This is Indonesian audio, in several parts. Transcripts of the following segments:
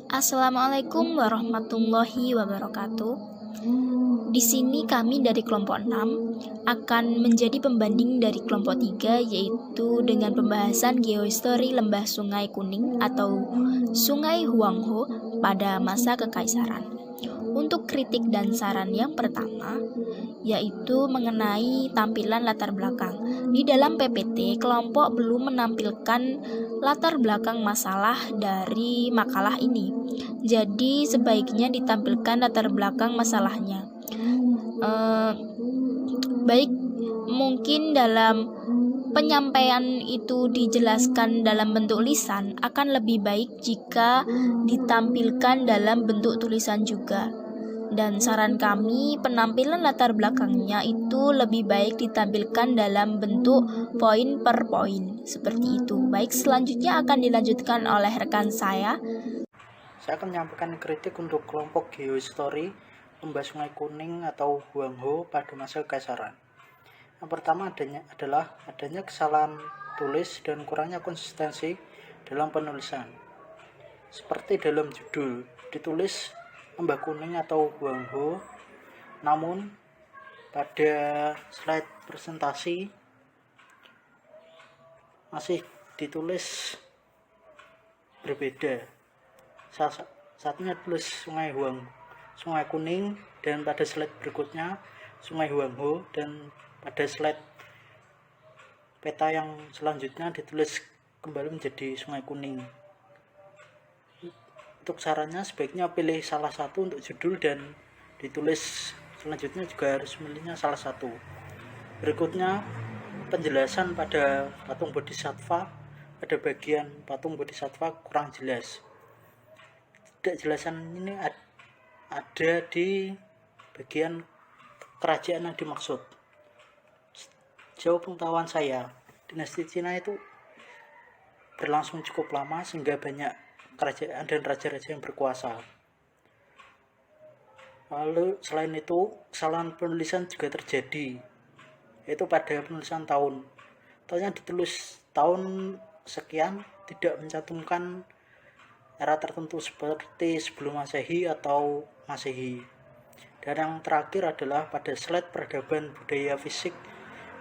Assalamualaikum warahmatullahi wabarakatuh. Di sini kami dari kelompok 6 akan menjadi pembanding dari kelompok 3, yaitu dengan pembahasan geohistory Lembah Sungai Kuning atau Sungai Huangho pada masa Kekaisaran. Untuk kritik dan saran yang pertama, yaitu mengenai tampilan latar belakang. Di dalam PPT, kelompok belum menampilkan latar belakang masalah dari makalah ini. Jadi sebaiknya ditampilkan latar belakang masalahnya. Baik, mungkin dalam penyampaian itu dijelaskan dalam bentuk lisan, akan lebih baik jika ditampilkan dalam bentuk tulisan juga. Dan saran kami, penampilan latar belakangnya itu lebih baik ditampilkan dalam bentuk poin per poin, seperti itu. Baik, selanjutnya akan dilanjutkan oleh rekan saya. Saya akan menyampaikan kritik untuk kelompok geohistory Lembah Sungai Kuning atau Huangho pada masa Kekaisaran. Yang pertama adalah adanya kesalahan tulis dan kurangnya konsistensi dalam penulisan. Seperti dalam judul ditulis Lembah Kuning atau Huangho, namun pada slide presentasi masih ditulis berbeda. Satunya tulis Sungai Kuning, dan pada slide berikutnya Sungai Huangho, dan pada slide peta yang selanjutnya ditulis kembali menjadi Sungai Kuning. Untuk sarannya sebaiknya pilih salah satu untuk judul dan ditulis selanjutnya juga harus milihnya salah satu. Berikutnya penjelasan pada patung Bodhisattva. Pada bagian patung Bodhisattva kurang jelas. Ketidakjelasan ini ada di bagian kerajaan yang dimaksud. Sejauh pengetahuan saya, dinasti Cina itu berlangsung cukup lama sehingga banyak kerajaan dan raja-raja yang berkuasa. Lalu selain itu, kesalahan penulisan juga terjadi, yaitu pada penulisan tahun. Tahunnya ditulis tahun sekian, tidak mencantumkan era tertentu seperti sebelum Masehi atau Masehi. Dan yang terakhir adalah pada slide peradaban budaya fisik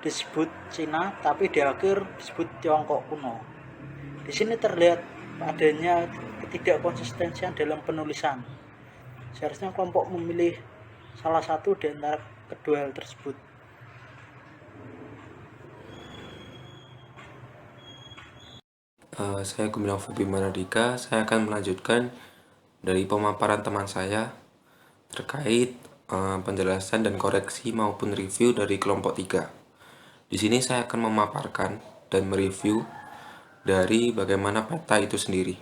disebut Cina, tapi di akhir disebut Tiongkok kuno. Di sini terlihat adanya ketidakkonsistensian dalam penulisan. Seharusnya kelompok memilih salah satu di antara kedua hal tersebut. Saya Gumilang Fubi Manadika. Saya akan melanjutkan dari pemaparan teman saya terkait penjelasan dan koreksi maupun review dari kelompok 3. Di sini saya akan memaparkan dan mereview dari bagaimana peta itu sendiri,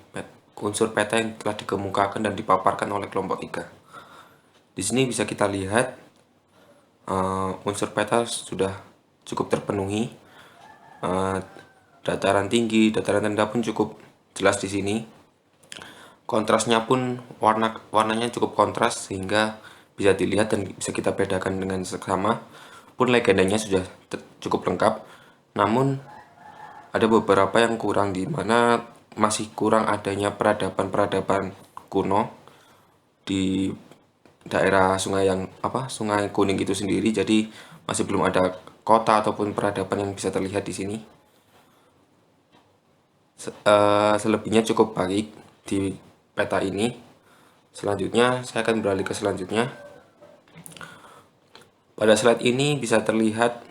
unsur peta yang telah dikemukakan dan dipaparkan oleh kelompok 3. Di sini bisa kita lihat unsur peta sudah cukup terpenuhi. Dataran tinggi, dataran rendah pun cukup jelas di sini. Kontrasnya pun warnanya cukup kontras sehingga bisa dilihat dan bisa kita bedakan dengan seksama. Pun legendanya sudah cukup lengkap. Namun ada beberapa yang kurang, di mana masih kurang adanya peradaban kuno di daerah Sungai Kuning itu sendiri. Jadi masih belum ada kota ataupun peradaban yang bisa terlihat di sini. Selebihnya cukup baik di peta ini. Selanjutnya saya akan beralih ke selanjutnya. Pada slide ini bisa terlihat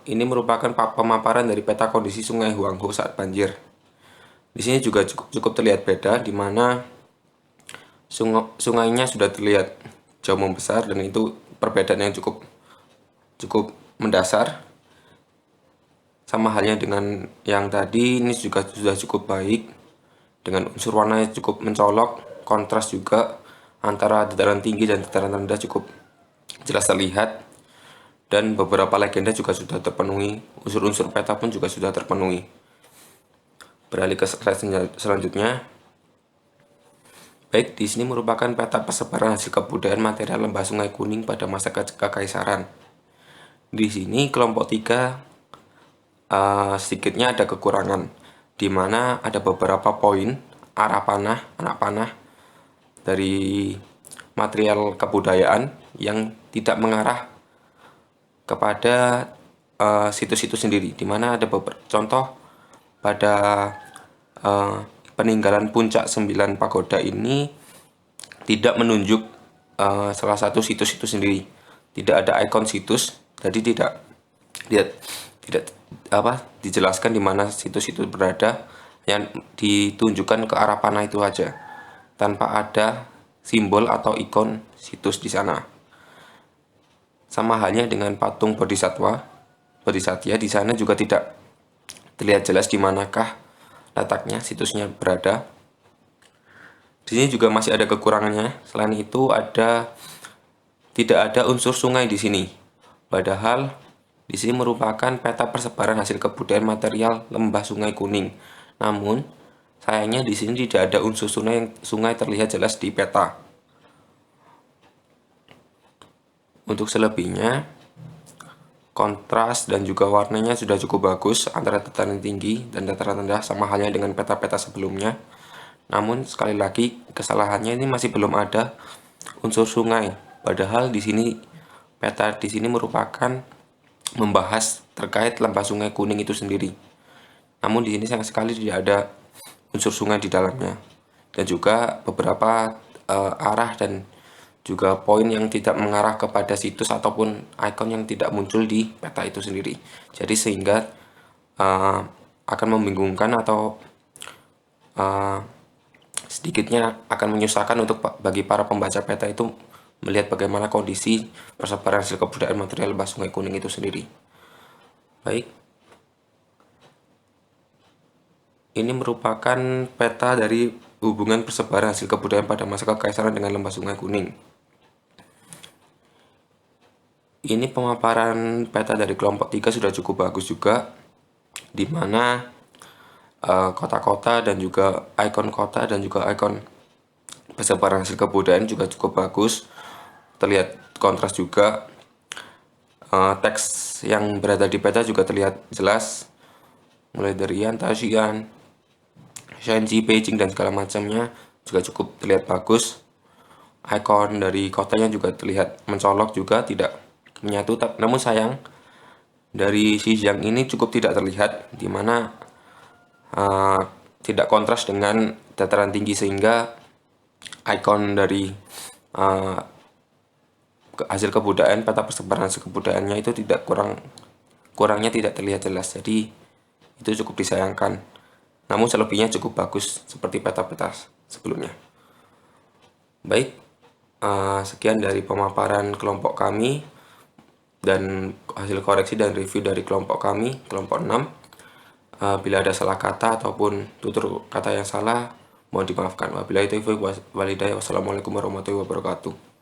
ini merupakan pemaparan dari peta kondisi Sungai Huangho saat banjir. Di sini juga cukup terlihat beda, di mana sungainya sudah terlihat jauh membesar, dan itu perbedaan yang cukup mendasar. Sama halnya dengan yang tadi, ini juga sudah cukup baik dengan unsur warnanya cukup mencolok, kontras juga antara dataran tinggi dan dataran rendah cukup jelas terlihat, dan beberapa legenda juga sudah terpenuhi. Unsur-unsur peta pun juga sudah terpenuhi. Beralih ke slide selanjutnya. Baik, di sini merupakan peta persebaran hasil kebudayaan material Lembah Sungai Kuning pada masa Kekaisaran. Di sini kelompok 3 sedikitnya ada kekurangan, di mana ada beberapa poin anak panah dari material kebudayaan yang tidak mengarah kepada situs itu sendiri, di mana ada beberapa contoh pada peninggalan puncak 9 pagoda ini tidak menunjuk salah satu situs itu sendiri, tidak ada ikon situs, jadi tidak dijelaskan di mana situs itu berada, yang ditunjukkan ke arah panah itu aja tanpa ada simbol atau ikon situs di sana. Sama halnya dengan patung Bodhisatya, di sana juga tidak terlihat jelas di manakah letaknya situsnya berada. Di sini juga masih ada kekurangannya. Selain itu tidak ada unsur sungai di sini. Padahal di sini merupakan peta persebaran hasil kebudayaan material lembah Sungai Kuning. Namun sayangnya di sini tidak ada unsur sungai terlihat jelas di peta. Untuk selebihnya, kontras dan juga warnanya sudah cukup bagus antara dataran tinggi dan dataran rendah, sama halnya dengan peta-peta sebelumnya. Namun sekali lagi kesalahannya ini masih belum ada unsur sungai. Padahal di sini peta di sini merupakan membahas terkait lembah Sungai Kuning itu sendiri. Namun di sini sayang sekali tidak ada unsur sungai di dalamnya, dan juga beberapa arah dan juga poin yang tidak mengarah kepada situs ataupun ikon yang tidak muncul di peta itu sendiri. Jadi sehingga akan membingungkan atau sedikitnya akan menyusahkan bagi para pembaca peta itu melihat bagaimana kondisi persebaran hasil kebudayaan material lembah Sungai Kuning itu sendiri. Baik, ini merupakan peta dari hubungan persebaran hasil kebudayaan pada masa kekaisaran dengan lembah Sungai Kuning. Ini pemaparan peta dari kelompok 3 sudah cukup bagus juga, di mana kota-kota dan juga ikon kota dan juga ikon persebaran hasil kebudayaan juga cukup bagus, terlihat kontras juga. Teks yang berada di peta juga terlihat jelas, mulai dari Yantai, Xi'an, Shanxi, Beijing dan segala macamnya juga cukup terlihat bagus. Ikon dari kotanya juga terlihat mencolok juga, tidak menyatu. Namun sayang dari Xinjiang ini cukup tidak terlihat, di mana tidak kontras dengan dataran tinggi, sehingga ikon dari hasil kebudayaan, peta persebaran hasil kebudayaannya itu kurangnya tidak terlihat jelas. Jadi itu cukup disayangkan. Namun selebihnya cukup bagus seperti peta-peta sebelumnya. Baik, sekian dari pemaparan kelompok kami dan hasil koreksi dan review dari kelompok kami, kelompok 6. Bila ada salah kata ataupun tutur kata yang salah, mohon dimaafkan. Wabillahi taufiq wal hidayah. Wassalamualaikum warahmatullahi wabarakatuh.